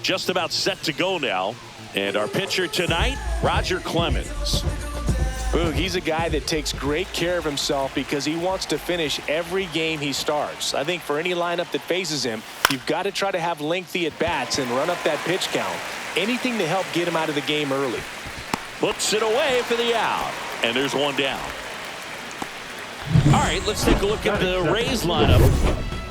just about set to go now. And our pitcher tonight, Roger Clemens. Boog, he's a guy that takes great care of himself because he wants to finish every game he starts. I think for any lineup that faces him, you've got to try to have lengthy at-bats and run up that pitch count. Anything to help get him out of the game early. Puts it away for the out. And there's one down. All right, let's take a look at the Rays lineup.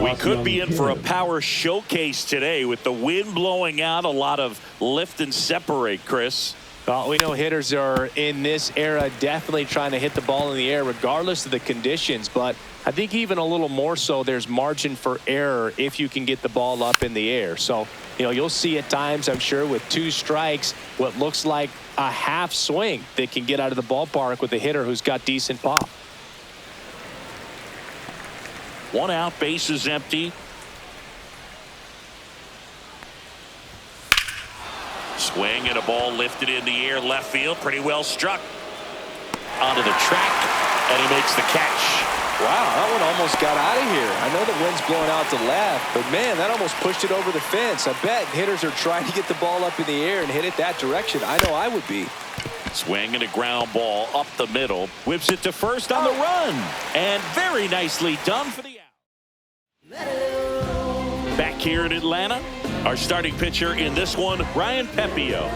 We could be in for a power showcase today with the wind blowing out, a lot of lift and separate, Chris. Well, we know hitters are in this era definitely trying to hit the ball in the air regardless of the conditions, but I think even a little more so there's margin for error if you can get the ball up in the air. So, you'll see at times, I'm sure, with 2 strikes, what looks like a half swing that can get out of the ballpark with a hitter who's got decent pop. 1 out, bases empty. Swing and a ball lifted in the air, left field, pretty well struck. Onto the track, and he makes the catch. Wow, that one almost got out of here. I know the wind's blowing out to left, but man, that almost pushed it over the fence. I bet hitters are trying to get the ball up in the air and hit it that direction. I know I would be. Swing and a ground ball up the middle. Whips it to first on the run. And very nicely done for the out. Back here in Atlanta, our starting pitcher in this one, Ryan Pepiot.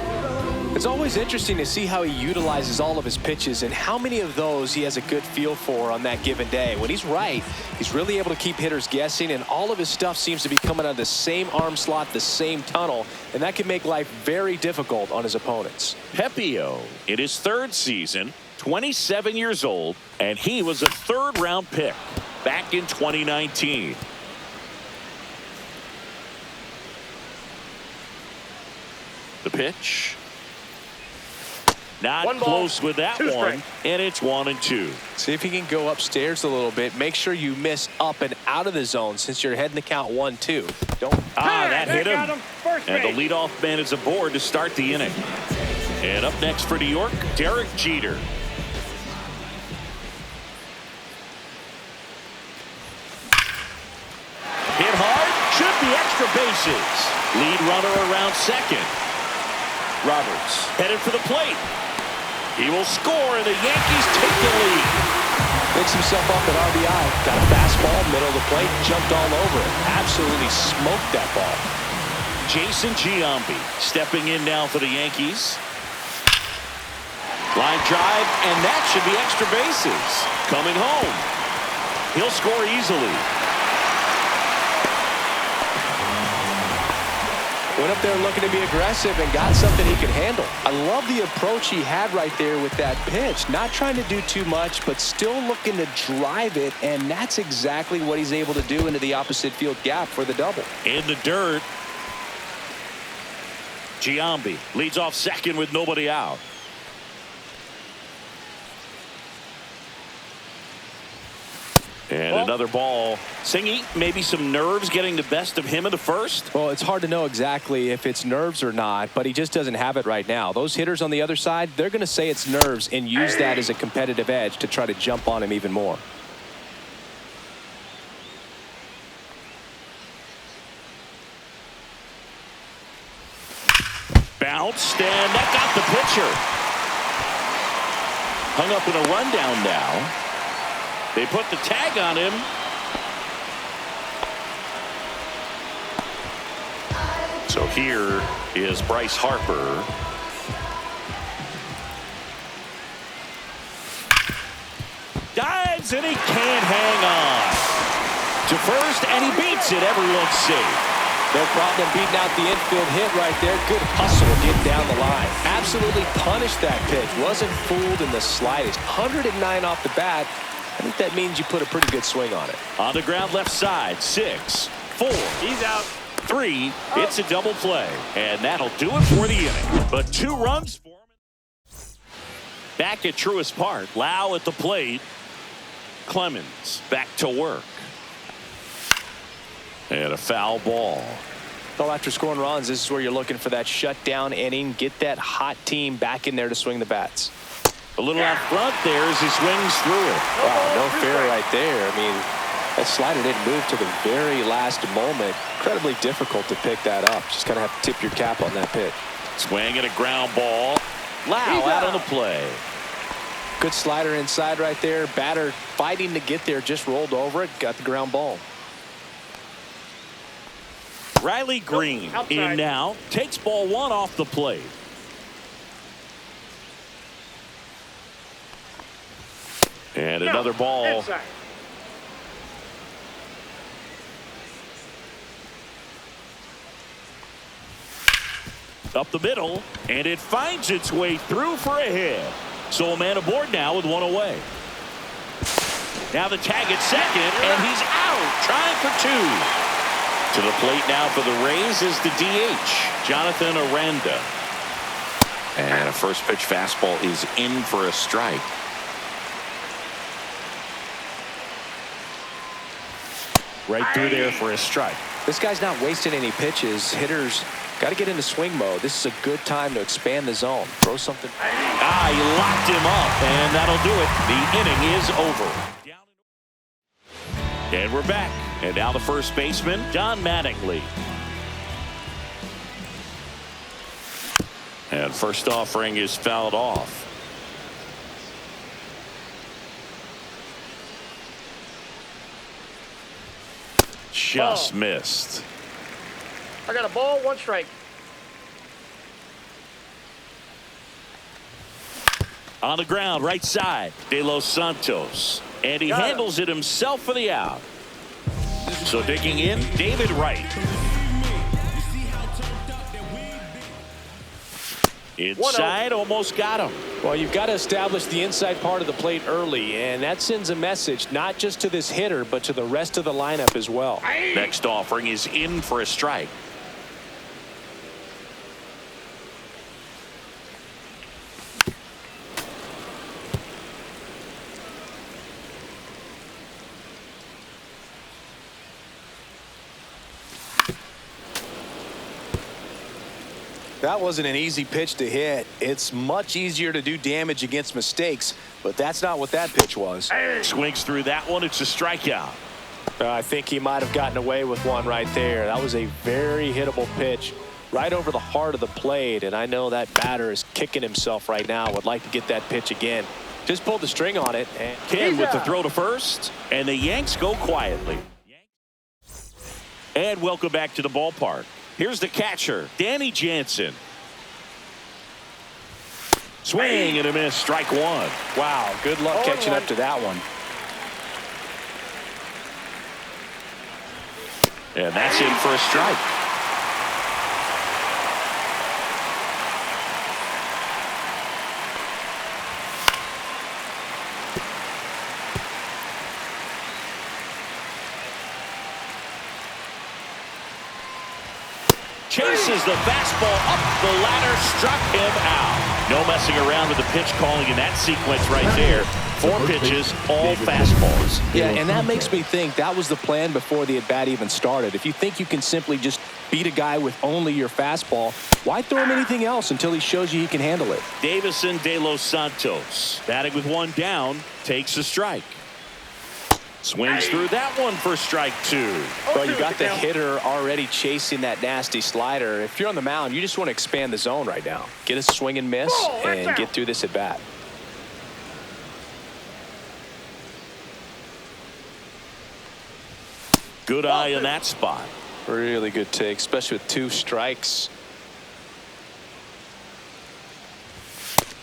It's always interesting to see how he utilizes all of his pitches and how many of those he has a good feel for on that given day. When he's right, he's really able to keep hitters guessing, and all of his stuff seems to be coming out of the same arm slot, the same tunnel, and that can make life very difficult on his opponents. Pepiot in his 3rd season, 27 years old, and he was a 3rd-round pick back in 2019. The pitch. Not close with that one, and it's 1-2. See if he can go upstairs a little bit. Make sure you miss up and out of the zone since you're heading the count 1-2. That hit him. And the leadoff man is aboard to start the inning. And up next for New York, Derek Jeter. Hit hard, should be extra bases. Lead runner around second. Roberts headed for the plate. He will score, and the Yankees take the lead. Picks himself up at RBI. Got a fastball, middle of the plate, jumped all over it. Absolutely smoked that ball. Jason Giambi stepping in now for the Yankees. Line drive, and that should be extra bases. Coming home. He'll score easily. Went up there looking to be aggressive and got something he could handle. I love the approach he had right there with that pitch. Not trying to do too much, but still looking to drive it, and that's exactly what he's able to do into the opposite field gap for the double. In the dirt. Giambi leads off second with nobody out. And another ball. Singy, maybe some nerves getting the best of him in the first? Well, it's hard to know exactly if it's nerves or not, but he just doesn't have it right now. Those hitters on the other side, they're going to say it's nerves and use that as a competitive edge to try to jump on him even more. Bounced, and that got the pitcher. Hung up in a rundown now. They put the tag on him. So here is Bryce Harper. Dives, and he can't hang on. To first, and he beats it. Everyone's safe. No problem beating out the infield hit right there. Good hustle getting down the line. Absolutely punished that pitch. Wasn't fooled in the slightest. 109 off the bat. I think that means you put a pretty good swing on it. On the ground left side, 6, 4. He's out. 3. It's a double play. And that'll do it for the inning. But 2 runs for him. Back at Truist Park. Lau at the plate. Clemens back to work. And a foul ball. Well, after scoring runs, this is where you're looking for that shutdown inning. Get that hot team back in there to swing the bats. A little out front there as he swings through it. Wow, no fair right there. I mean, That slider didn't move to the very last moment. Incredibly difficult to pick that up. Just kind of have to tip your cap on that pitch. Swing and a ground ball. Lau out on the play. Good slider inside right there. Batter fighting to get there, just rolled over it, got the ground ball. Riley Green in now, takes ball one off the plate. And another ball. Inside. Up the middle, and it finds its way through for a hit. So a man aboard now with one away. Now the tag at second, and he's out, trying for two. To the plate now for the Rays is the DH, Jonathan Aranda. And a first pitch fastball is in for a strike. Right through there for a strike. This guy's not wasting any pitches. Hitters got to get into swing mode. This is a good time to expand the zone. Throw something. He locked him up, and that'll do it. The inning is over. And we're back. And now the first baseman, Don Mattingly. And first offering is fouled off. Just missed. I got a ball, one strike. On the ground, right side, De Los Santos. And he handles it himself for the out. So digging in, David Wright. Inside, almost got him. Well, you've got to establish the inside part of the plate early, and that sends a message not just to this hitter, but to the rest of the lineup as well. Next offering is in for a strike. That wasn't an easy pitch to hit. It's much easier to do damage against mistakes, but that's not what that pitch was. Swings through that one. It's a strikeout. I think he might have gotten away with one right there. That was a very hittable pitch right over the heart of the plate, and I know that batter is kicking himself right now. Would like to get that pitch again. Just pulled the string on it. And Ken with the throw to first, and the Yanks go quietly. And welcome back to the ballpark. Here's the catcher, Danny Jansen. Swing and a miss, strike one. Wow, good luck catching up to that one. And that's in for a strike. Chases the fastball up the ladder, struck him out. No messing around with the pitch calling in that sequence right there. 4 pitches, all fastballs. Yeah, and that makes me think that was the plan before the at-bat even started. If you think you can simply just beat a guy with only your fastball, why throw him anything else until he shows you he can handle it? Davison De Los Santos, batting with one down, takes a strike. Swings through that one for strike 2. Well, you got the hitter already chasing that nasty slider. If you're on the mound, you just want to expand the zone right now. Get a swing and miss and get through this at bat. Good eye in that spot. Really good take, especially with 2 strikes.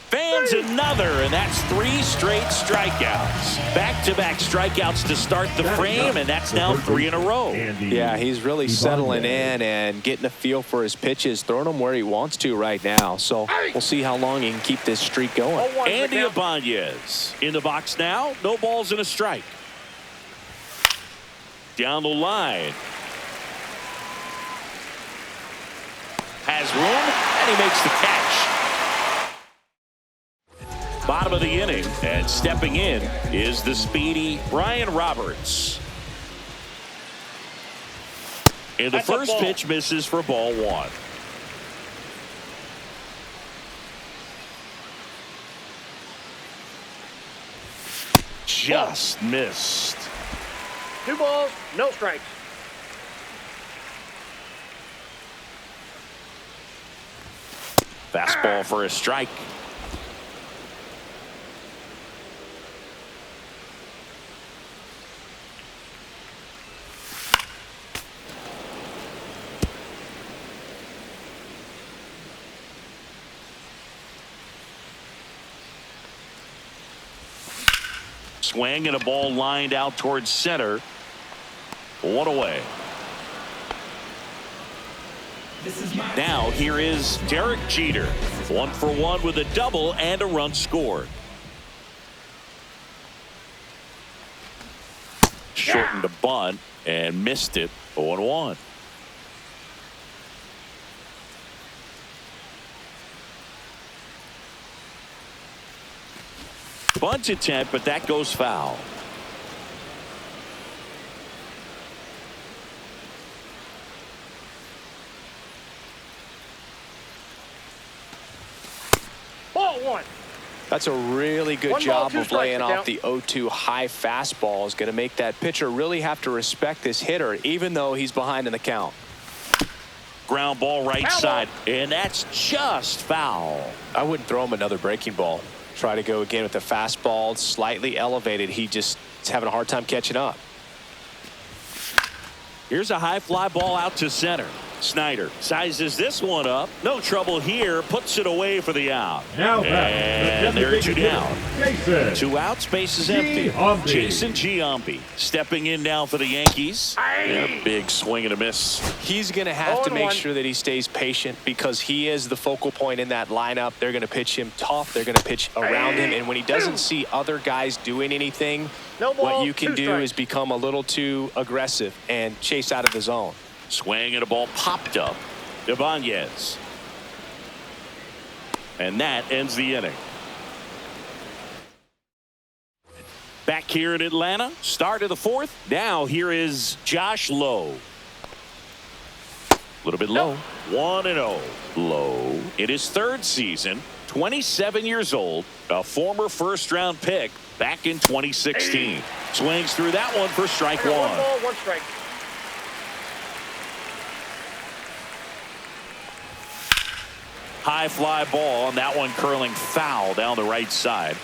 Fans another, and that's 3 straight strikeouts. Back-to-back strikeouts to start the frame, and that's now 3 in a row. Yeah, he's really settling in and getting a feel for his pitches, throwing them where he wants to right now. So we'll see how long he can keep this streak going. Andy Ibanez in the box now. No balls and a strike. Down the line. Has room, and he makes the catch. Bottom of the inning, and stepping in is the speedy Brian Roberts. And the first pitch misses for ball 1. Just missed. 2 balls, no strikes. Fastball for a strike. Swing and a ball lined out towards center. 1 away. Now here is Derek Jeter. 1 for 1 with a double and a run scored. Shortened a bunt and missed it. 0-1. Bunt attempt, but that goes foul. Ball 1. That's a really good 1 ball, job 2 of strikes laying to off count. the 0-2 high fastball. Is going to make that pitcher really have to respect this hitter, even though he's behind in the count. Ground ball right Foul side, and that's just foul. I wouldn't throw him another breaking ball. Try to go again with the fastball, slightly elevated. He just is having a hard time catching up. Here's a high fly ball out to center. Snyder sizes this one up. No trouble here. Puts it away for the out. Now and there are 2 down. Jason 2 out. Space is empty. Giambi. Jason Giambi stepping in now for the Yankees. And a big swing and a miss. He's going to have to make 0-1. sure that he stays patient because he is the focal point in that lineup. They're going to pitch him tough. They're going to pitch around him. And when he doesn't see other guys doing anything, No ball, what you can 2 do strikes. is become a little too aggressive and chase out of the zone. Swing and a ball popped up. Ibanez. And that ends the inning. Back here in Atlanta, start of the 4th. Now here is Josh Lowe. A little bit low. 1-0. Lowe in his 3rd season, 27 years old, a former first-round pick back in 2016. Swings through that one for strike 1. 1 ball, 1 strike. High fly ball, and that one curling foul down the right side.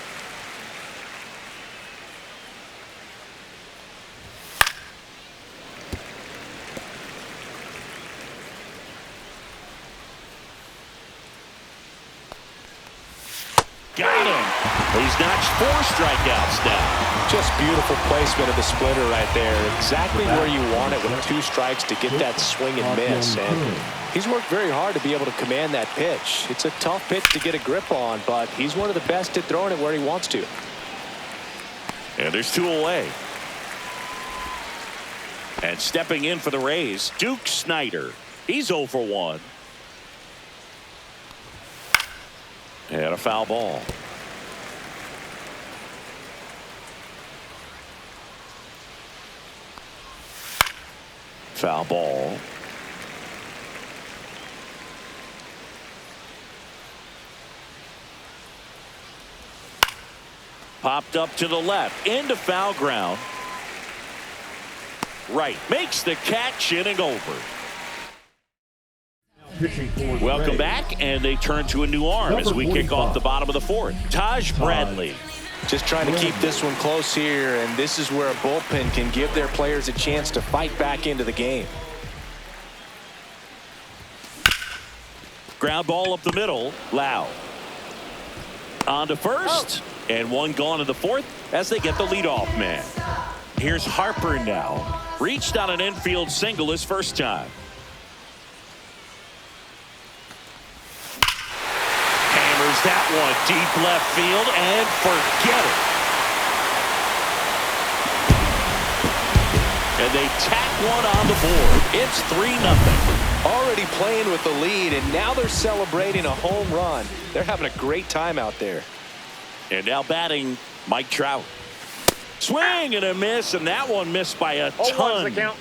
Got him. He's notched 4 strikeouts now. Just beautiful placement of the splitter right there. Exactly where you want it with 2 strikes to get that swing and miss. And he's worked very hard to be able to command that pitch. It's a tough pitch to get a grip on, but he's one of the best at throwing it where he wants to. And there's 2 away. And stepping in for the Rays, Duke Snyder. He's 0 for 1. And a foul ball. Foul ball. Popped up to the left into foul ground. Right, makes the catch, inning over. Welcome back, and they turn to a new arm as we kick off the bottom of the 4th. Taj Bradley. Just trying to keep this one close here, and this is where a bullpen can give their players a chance to fight back into the game. Ground ball up the middle. Lau. On to first, and 1 gone in the 4th as they get the leadoff man. Here's Harper now. Reached on an infield single his first time. Hammers that one deep left field and forget it. And they tack one on the board. It's 3-0. Already playing with the lead, and now they're celebrating a home run. They're having a great time out there. And now batting, Mike Trout. Swing and a miss, and that one missed by a 0-1's ton. the count.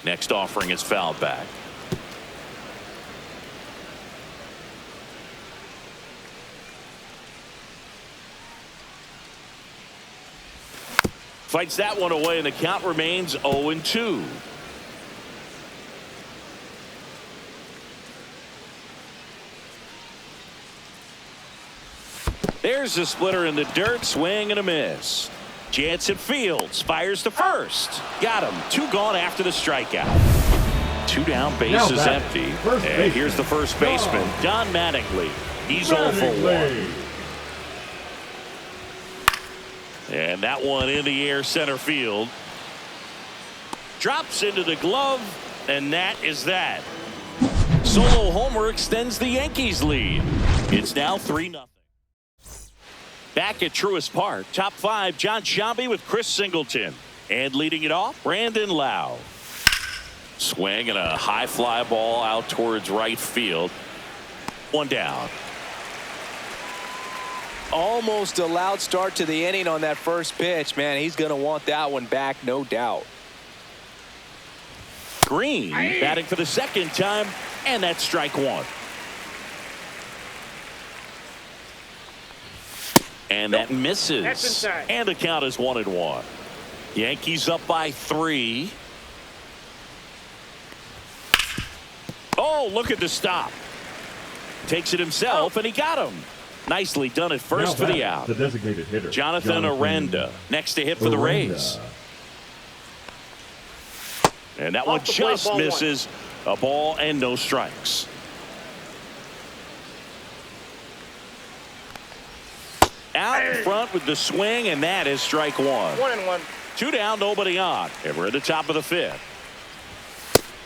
Next offering is fouled back. Fights that one away, and the count remains 0-2. There's the splitter in the dirt, swing and a miss. Jansen fields, fires to first. Got him. 2 gone after the strikeout. 2 down, bases empty. And here's the first baseman, Don Mattingly. He's 0 for 1. And that one in the air, center field. Drops into the glove, and that is that. Solo homer extends the Yankees lead. It's now 3-0. Back at Truist Park, top 5, John Sciambi with Chris Singleton. And leading it off, Brandon Lau. Swing and a high fly ball out towards right field. 1 down. Almost a loud start to the inning on that first pitch. Man, he's going to want that one back, no doubt. Green batting for the second time, and that's strike 1. And that misses. That's inside. And the count is 1-1. Yankees up by 3. Oh, look at the stop. Takes it himself, and he got him. Nicely done at first for the out. The designated hitter, Jonathan Aranda next to hit for the Rays. And that one just misses. A ball and no strikes. Out in front with the swing, and that is strike 1. 1-1. 2 down, nobody on. And we're at the top of the 5th.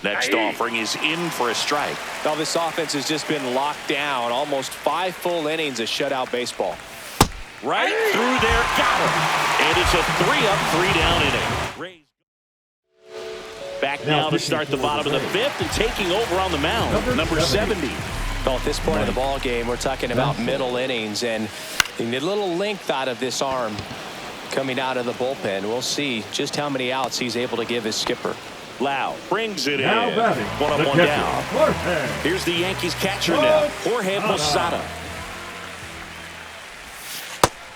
Next offering is in for a strike. Now this offense has just been locked down. Almost 5 full innings of shutout baseball. Right through there, got him. And it's a 3-up, 3-down inning. Back now to start the bottom of the 5th and taking over on the mound, number 70. Well, at this point of the ball game, we're talking about middle innings, and you need a little length out of this arm coming out of the bullpen. We'll see just how many outs he's able to give his skipper. Lau brings it Now in. batting, 1 up, the 1 catcher, down. Jorge. Here's the Yankees catcher now, Jorge Posada.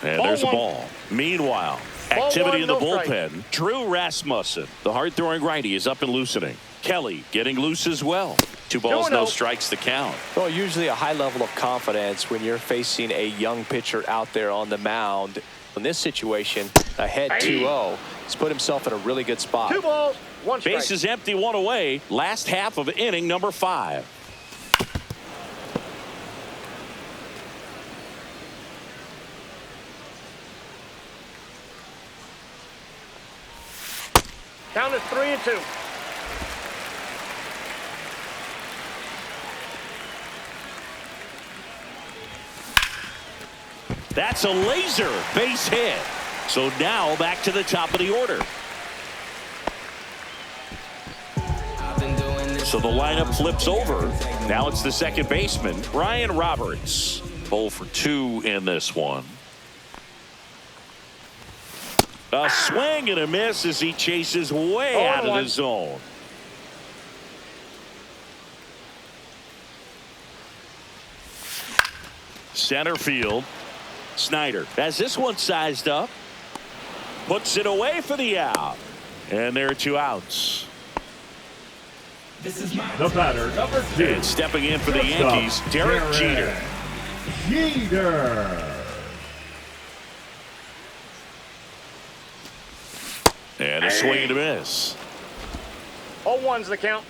And there's a ball. Meanwhile, activity in the bullpen. Drew Rasmussen, the hard-throwing righty, is up and loosening. Kelly getting loose as well. 2 balls, no strikes to count. Well, usually a high level of confidence when you're facing a young pitcher out there on the mound. In this situation, ahead 2-0. He's put himself in a really good spot. 2 balls, 1 strike. Base is empty, 1 away. Last half of inning number 5. Count is 3-2. That's a laser base hit. So now back to the top of the order. So the lineup flips over. Now it's the second baseman, Ryan Roberts. 0 for 2 in this one. A swing and a miss as he chases way out of the zone. Center field. Snyder has this one sized up. Puts it away for the out. And there are 2 outs. The batter, number 2. And stepping in for the Yankees, Derek Jeter. And a swing and a miss. 0-1's the count.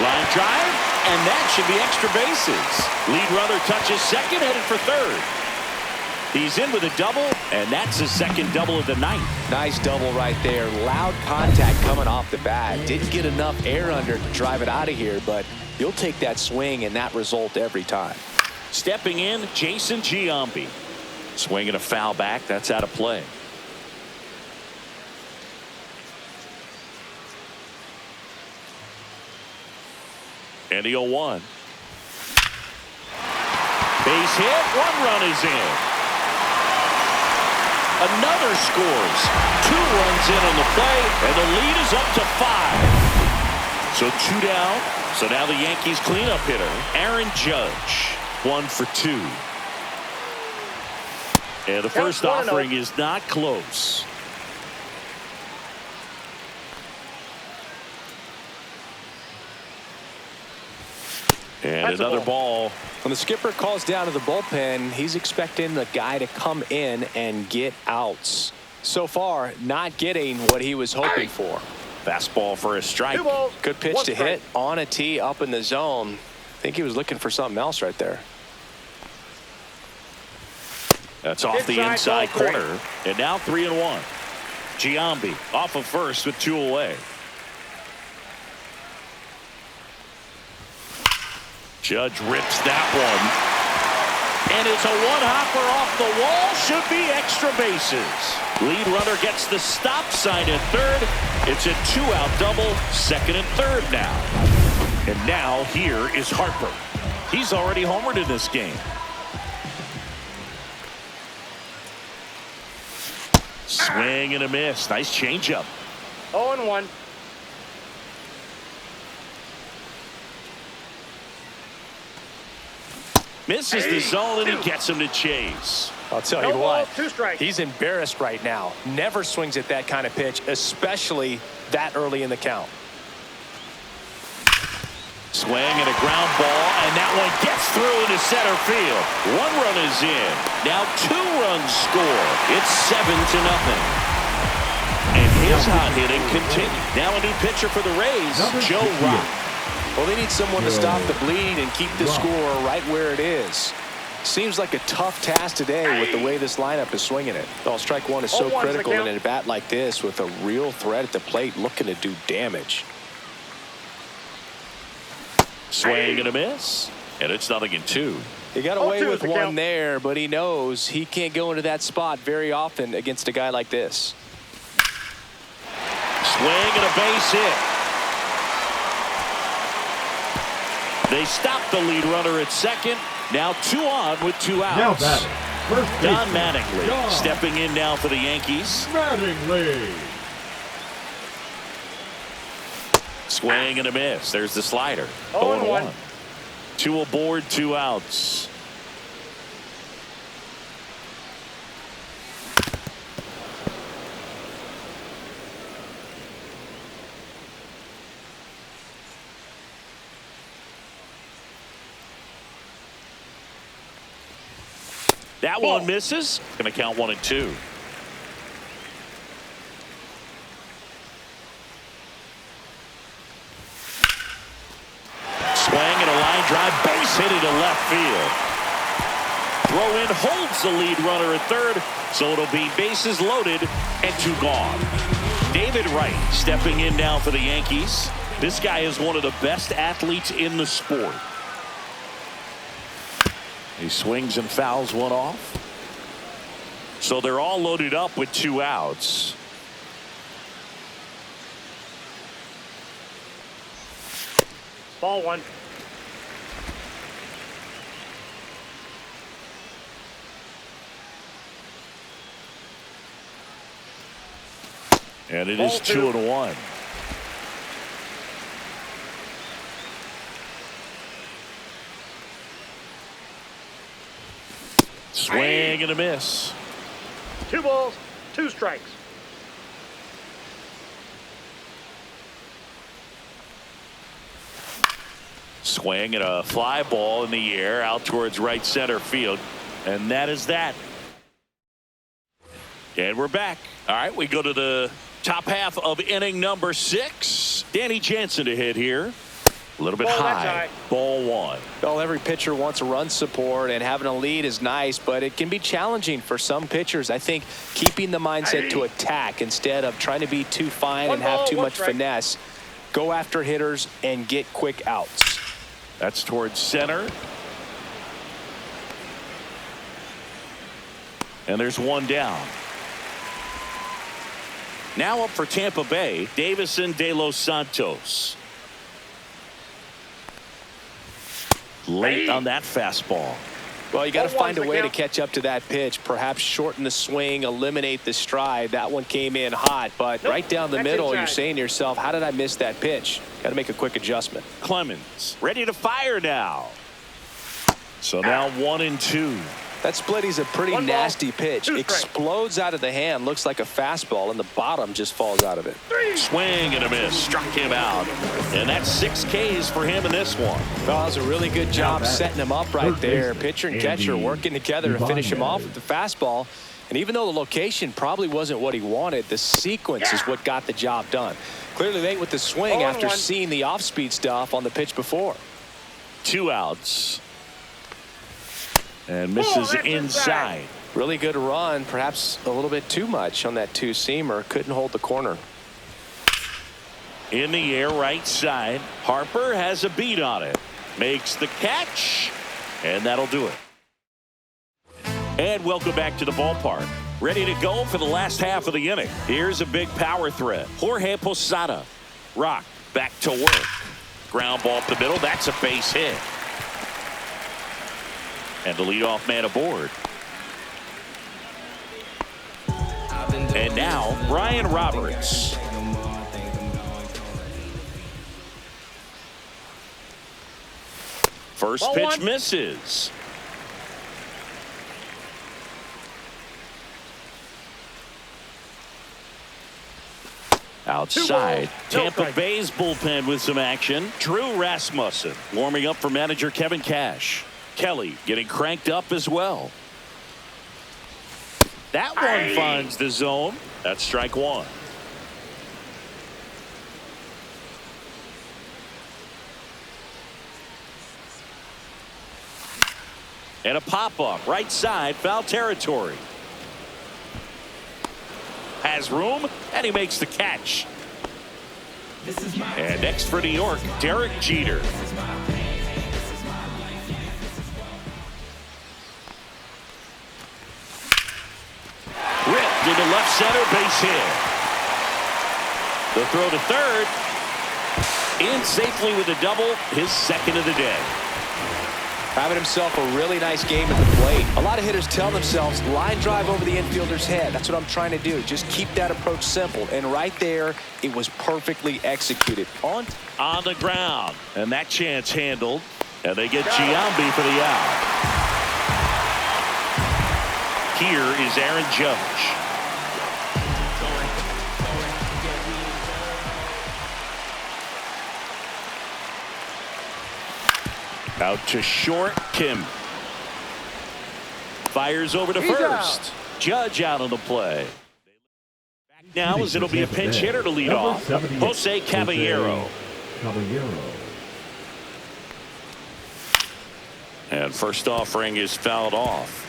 Line drive, and that should be extra bases. Lead runner touches second, headed for third. He's in with a double, and that's his second double of the night. Nice double right there. Loud contact coming off the bat. Didn't get enough air under to drive it out of here, but you'll take that swing and that result every time. Stepping in, Jason Giambi. Swinging a foul back. That's out of play. And the 0-1. Base hit. 1 run is in. Another scores. 2 runs in on the play, and the lead is up to 5. So 2 down. So now the Yankees cleanup hitter, Aaron Judge, 1 for 2. And the first offering is not close. And That's another ball. When the skipper calls down to the bullpen, he's expecting the guy to come in and get outs. So far, not getting what he was hoping for. Fastball for a strike. Good pitch to hit on a tee up in the zone. I think he was looking for something else right there. That's off the inside corner. And now 3-1. Giambi off of first with 2 away. Judge rips that one. And it's a one-hopper off the wall. Should be extra bases. Lead runner gets the stop sign at third. It's a 2-out double, second and third now. And now here is Harper. He's already homered in this game. Swing and a miss. Nice changeup. 0-1. Misses the zone, and he gets him to chase. I'll tell you what, he's embarrassed right now. Never swings at that kind of pitch, especially that early in the count. Swing and a ground ball, and that one gets through into center field. 1 run is in. Now 2 runs score. It's 7-0. And his hot hitting continues. Now a new pitcher for the Rays, Joe Rock. Well, they need someone to stop the bleed and keep the score right where it is. Seems like a tough task today with the way this lineup is swinging it. Well, strike one is so critical in a bat like this with a real threat at the plate looking to do damage. Swing and a miss. And it's 0-2. He got away with one there, but he knows he can't go into that spot very often against a guy like this. Swing and a base hit. They stop the lead runner at second. Now 2 on with 2 outs. Now batting, first Don baseman, Mattingly Don stepping in now for the Yankees. Mattingly. Swing and a miss. There's the slider. 0-1. 2 aboard, 2 outs. That one misses. Going to count 1 and 2. Swing and a line drive, base hit into left field. Throw in holds the lead runner at third, so it'll be bases loaded and 2 gone. David Wright stepping in now for the Yankees. This guy is one of the best athletes in the sport. He swings and fouls one off. So they're all loaded up with 2 outs. Ball 1. And it is 2-1. Swing and a miss. 2 balls, 2 strikes. Swing and a fly ball in the air out towards right center field. And that is that. And we're back. All right, we go to the top half of inning number 6. Danny Jansen to hit here. A little bit high. Ball 1. Well, every pitcher wants a run support, and having a lead is nice, but it can be challenging for some pitchers. I think keeping the mindset to attack instead of trying to be too fine and have too much finesse. Go after hitters and get quick outs. That's towards center. And there's 1 down. Now up for Tampa Bay, Davison De Los Santos. Late on that fastball. Well, you got to 0-1's find a the way to count. catch up to that pitch, perhaps shorten the swing, eliminate the stride. That one came in hot, but Nope, right down the that's middle, inside. you're saying to yourself, how did I miss that pitch? Got to make a quick adjustment. Clemens ready to fire now. So now 1-2. That splitty's a pretty 1 ball, nasty pitch. 2 strikes. Explodes out of the hand, looks like a fastball, and the bottom just falls out of it. Swing and a miss. Struck him out. And that's 6 Ks for him in this one. Well, that was a really good job setting him up right Third there. baseman, Pitcher and Andy catcher working together to finish him off Ibanez. with the fastball. And even though the location probably wasn't what he wanted, the sequence is what got the job done. Clearly late with the swing 0-1. after seeing the off-speed stuff on the pitch before. 2 outs. And misses that's inside. Really good run, perhaps a little bit too much on that two-seamer. Couldn't hold the corner. In the air, right side. Harper has a beat on it. Makes the catch. And that'll do it. And welcome back to the ballpark. Ready to go for the last half of the inning. Here's a big power threat. Jorge Posada. Rock back to work. Ground ball up the middle. That's a base hit. And the leadoff man aboard. And now, Brian Roberts. First Ball pitch 1. misses. Outside, 2 balls, no Tampa strike. Bay's bullpen with some action. Drew Rasmussen warming up for manager Kevin Cash. Kelly getting cranked up as well. That one finds the zone. That's strike 1. And a pop-up right side, foul territory. Has room, and he makes the catch. And next for New York, Derek Jeter. Ripped into left center, base hit. The throw to third. In safely with a double, his second of the day. Having himself a really nice game at the plate. A lot of hitters tell themselves, line drive over the infielder's head. That's what I'm trying to do. Just keep that approach simple. And right there, it was perfectly executed. On the ground. And that chance handled. And they get Giambi for the out. Here is Aaron Judge. Out to short, Kim. Fires over to first. Judge out on the play. Back now as it'll be a pinch hitter to lead off. Jose Caballero. And first offering is fouled off.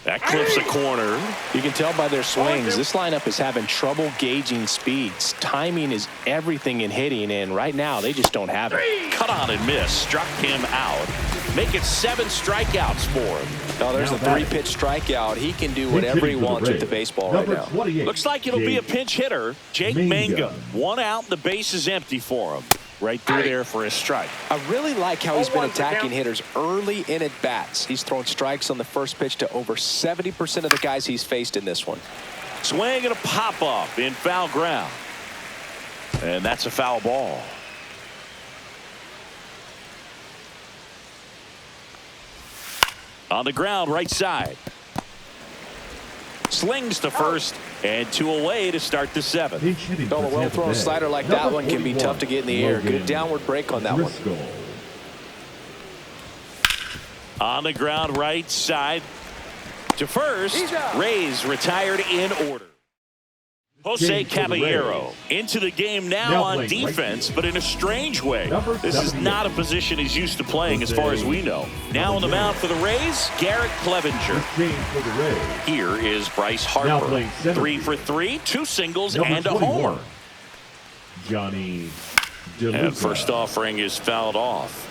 That clips a corner. You can tell by their swings, this lineup is having trouble gauging speeds. Timing is everything in hitting, and right now they just don't have it. Cut on and miss. Struck him out. Make it 7 strikeouts for him. Oh, there's a 3-pitch strikeout. He can do whatever he wants with the baseball right now. Looks like it'll be a pinch hitter. Jake Mangum. 1 out, and the base is empty for him. Right through there for a strike. I really like how he's been 0-1 attacking count. hitters early in at bats. He's thrown strikes on the first pitch to over 70% of the guys he's faced in this one. Swing and a pop-up in foul ground. And that's a foul ball. On the ground, right side. Slings to first, and 2 away to start the 7th. A well-thrown slider like that one can be tough to get in the air. Good downward break on that one. On the ground, right side to first. Rays retired in order. Jose Caballero into the game now on defense, but in a strange way. This is not a position he's used to playing as far as we know. Now on the mound for the Rays, Garrett Clevenger. Here is Bryce Harper. 3 for 3, 2 singles and a homer. Johnny And first offering is fouled off.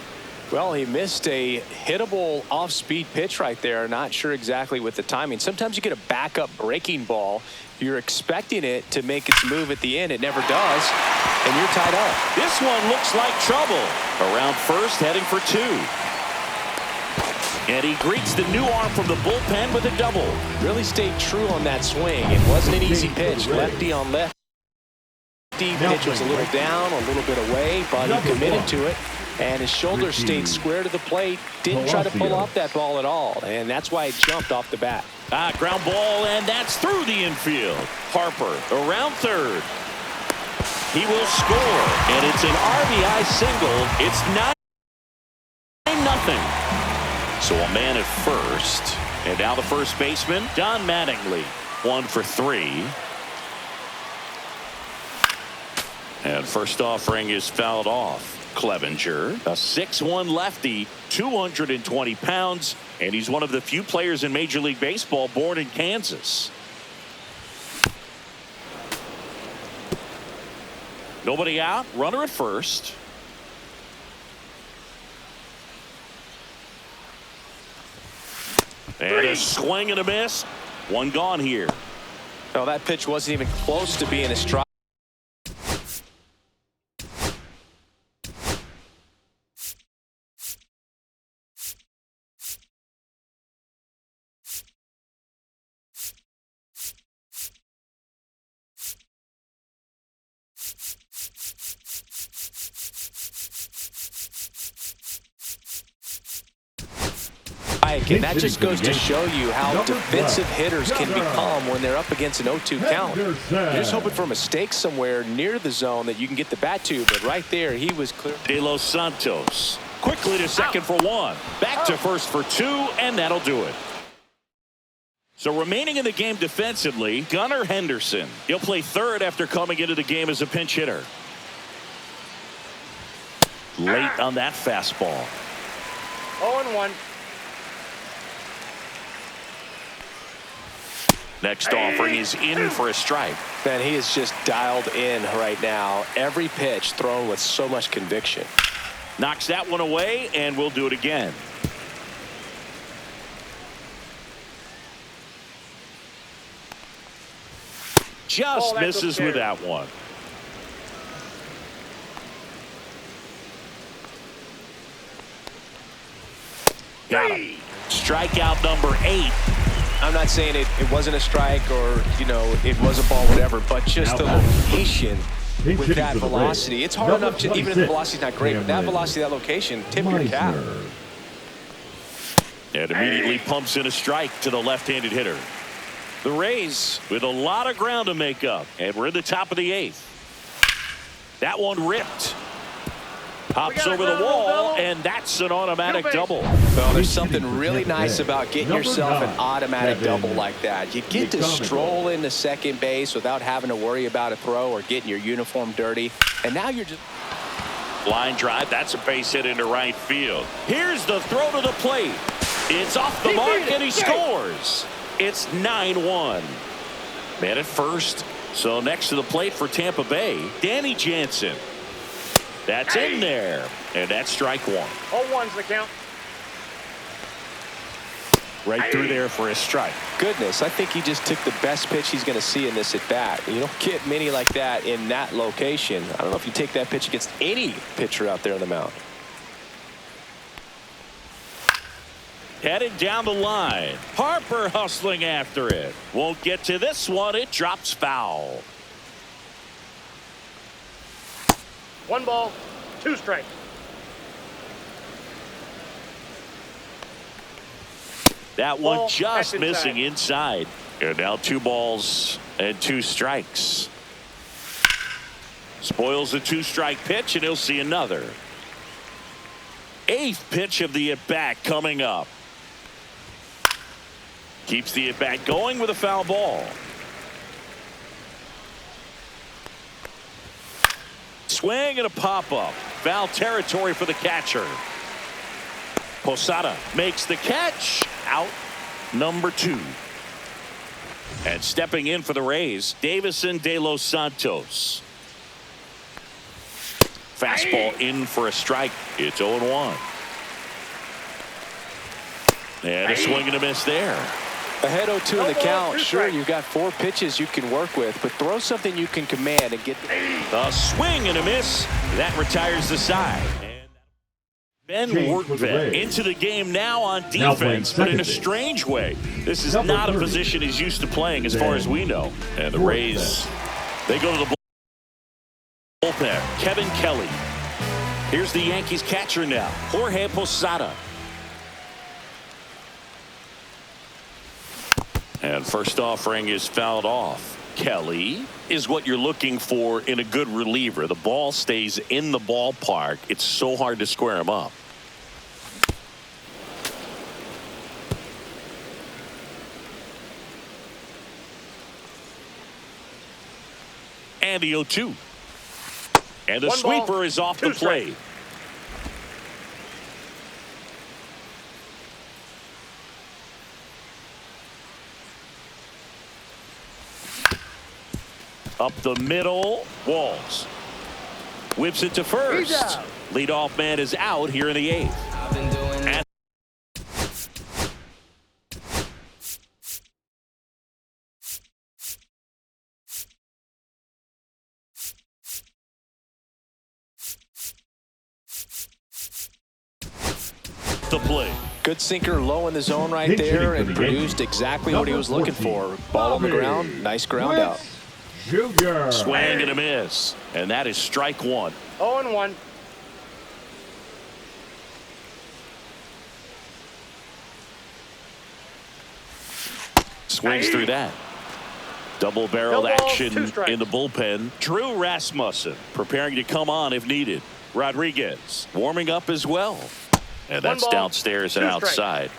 Well, he missed a hittable off-speed pitch right there. Not sure exactly with the timing. Sometimes you get a backup breaking ball. You're expecting it to make its move at the end. It never does, and you're tied up. This one looks like trouble. Around first, heading for 2. And he greets the new arm from the bullpen with a double. Really stayed true on that swing. It wasn't an easy pitch. Lefty on lefty. Pitch was a little down, a little bit away, but he committed to it. And his shoulder stayed square to the plate. Didn't try to pull off that ball at all. And that's why it jumped off the bat. Ground ball, and that's through the infield. Harper around third. He will score, and it's an RBI single. It's 9-0. So a man at first. And now the first baseman, Don Mattingly. 1 for 3. And first offering is fouled off. Clevenger, a 6'1" lefty, 220 pounds, and he's one of the few players in Major League Baseball born in Kansas. Nobody out, runner at first. And a swing and a miss. One gone here. No, that pitch wasn't even close to being a strike. And that just goes to show you how defensive hitters can become when they're up against an 0-2 count. You're just hoping for a mistake somewhere near the zone that you can get the bat to, but right there he was clear. De Los Santos quickly to second for 1. Back to first for 2, and that'll do it. So remaining in the game defensively, Gunnar Henderson. He'll play third after coming into the game as a pinch hitter. Late on that fastball. 0-1. Next offering is in for a strike. Man, he is just dialed in right now. Every pitch thrown with so much conviction. Knocks that one away, and we'll do it again. Just misses with that one. Got him. Strikeout number 8. I'm not saying it wasn't a strike or, you know, it was a ball, whatever, but just the location with that velocity. It's hard enough to, even if the velocity's not great, but that velocity, that location, tip your cap. And immediately pumps in a strike to the left-handed hitter. The Rays with a lot of ground to make up, and we're in the top of the 8th. That one ripped. Pops over the wall, and that's an automatic double. Well, there's something really nice about getting yourself an automatic double like that. You get to stroll into second base without having to worry about a throw or getting your uniform dirty. And now you're just... Line drive, that's a base hit into right field. Here's the throw to the plate. It's off the mark, and he scores. It's 9-1. Man at first. So next to the plate for Tampa Bay, Danny Jansen. That's in there, and that's strike 1. 0-1's the count. Right through there for a strike. Goodness, I think he just took the best pitch he's going to see in this at bat. You don't get many like that in that location. I don't know if you take that pitch against any pitcher out there on the mound. Headed down the line. Harper hustling after it. Won't get to this one. It drops foul. 1 ball, 2 strikes. That one Ball, just that's missing inside. And now 2 balls and 2 strikes. Spoils the 2-strike pitch, and he'll see another. 8th pitch of the at-bat coming up. Keeps the at-bat going with a foul ball. Swing and a pop-up. Foul territory for the catcher. Posada makes the catch. Out number 2. And stepping in for the Rays, Davison De Los Santos. Fastball in for a strike. It's 0-1. And a swing and a miss there. Ahead 0-2 in the count. Two Sure, strikes. you've got 4 pitches you can work with, but throw something you can command and get. A swing and a miss. That retires the side. Ben Change for the Workvet Rays. into the game now on Now playing defense, but in a second base. strange way. This is Number not a 30. position he's used to playing as far as we know. And the Workvet. Rays, they go to the bullpen. Kevin Kelly. Here's the Yankees catcher now, Jorge Posada. And first offering is fouled off. Kelly is what you're looking for in a good reliever. The ball stays in the ballpark. It's so hard to square him up. And the 0-2. And the One ball, sweeper is off the two strikes. plate. Up the middle, Walls whips it to He's first. out. Leadoff man is out here in the 8th. And the play. Good sinker low in the zone right Pinch there hitting and for the produced Yankees. exactly what he Number was looking 14, for. Ball on the Bobby ground. Nice ground out. Jr. Swing and a miss. And that is strike 1. 0-1. Swings through that. Double-barreled No balls, action two strikes. in the bullpen. Drew Rasmussen preparing to come on if needed. Rodriguez warming up as well. And that's ball, downstairs and two strikes. outside.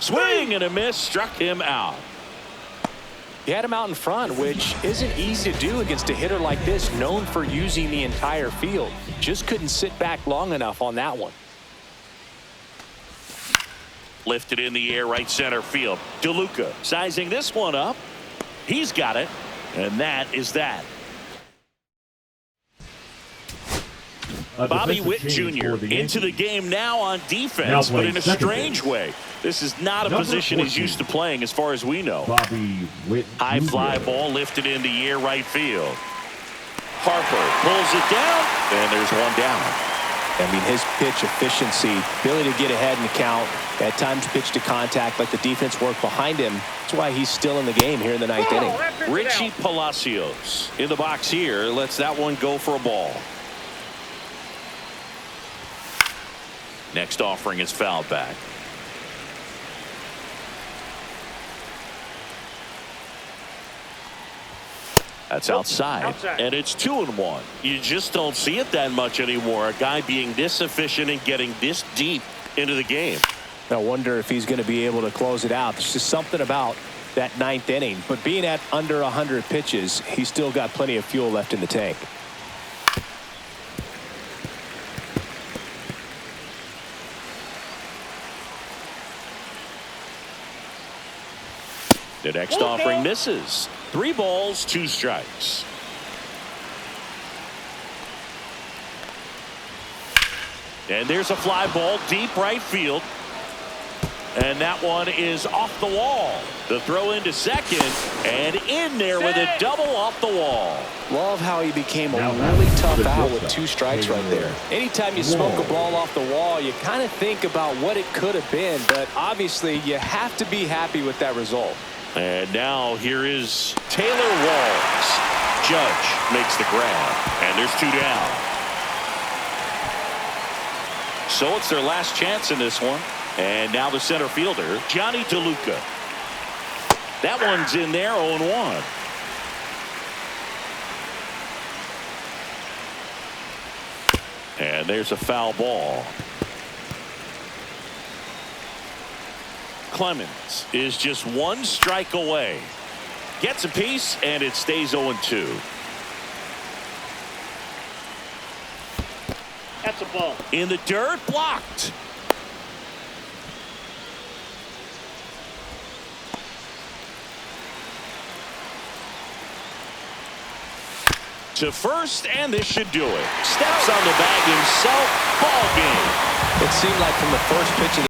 Swing and a miss, struck him out. He had him out in front, which isn't easy to do against a hitter like this, known for using the entire field. Just couldn't sit back long enough on that one. Lifted in the air, right center field. DeLuca sizing this one up. He's got it, and that is that. A Bobby defensive Witt change Jr. for the into the Yankees. game now on Now defense, but playing in a second strange base. way. This is not a Number position he's 14. used to playing as far as we know. Bobby Witt High Jr. fly ball lifted in the air, right field. Harper pulls it down, and there's one down. I mean, his pitch efficiency, ability to get ahead in the count, at times pitch to contact, let the defense work behind him. That's why he's still in the game here in the 9th inning. That pitch is Richie out. Palacios in the box here lets that one go for a ball. Next offering is fouled back. That's outside. And it's 2-1. You just don't see it that much anymore. A guy being this efficient and getting this deep into the game. I wonder if he's going to be able to close it out. There's just something about that 9th inning. But being at under 100 pitches, he's still got plenty of fuel left in the tank. The next offering misses. 3 balls, 2 strikes. And there's a fly ball deep right field. And that one is off the wall. The throw into second and in there with a double off the wall. Love how he became a Now really that's tough the out good with stuff. 2 strikes right there. Anytime you smoke a ball off the wall, you kind of think about what it could have been, but obviously you have to be happy with that result. And now here is Taylor Walls. Judge makes the grab, and there's 2 down. So it's their last chance in this one. And now the center fielder, Johnny DeLuca. That one's in there, 0-1. And there's a foul ball. Clemens is just 1 strike away. Gets a piece, and it stays 0-2. That's a ball. In the dirt, blocked. to first, and this should do it. Steps on the bag himself. Ball game. It seemed like from the first pitch of the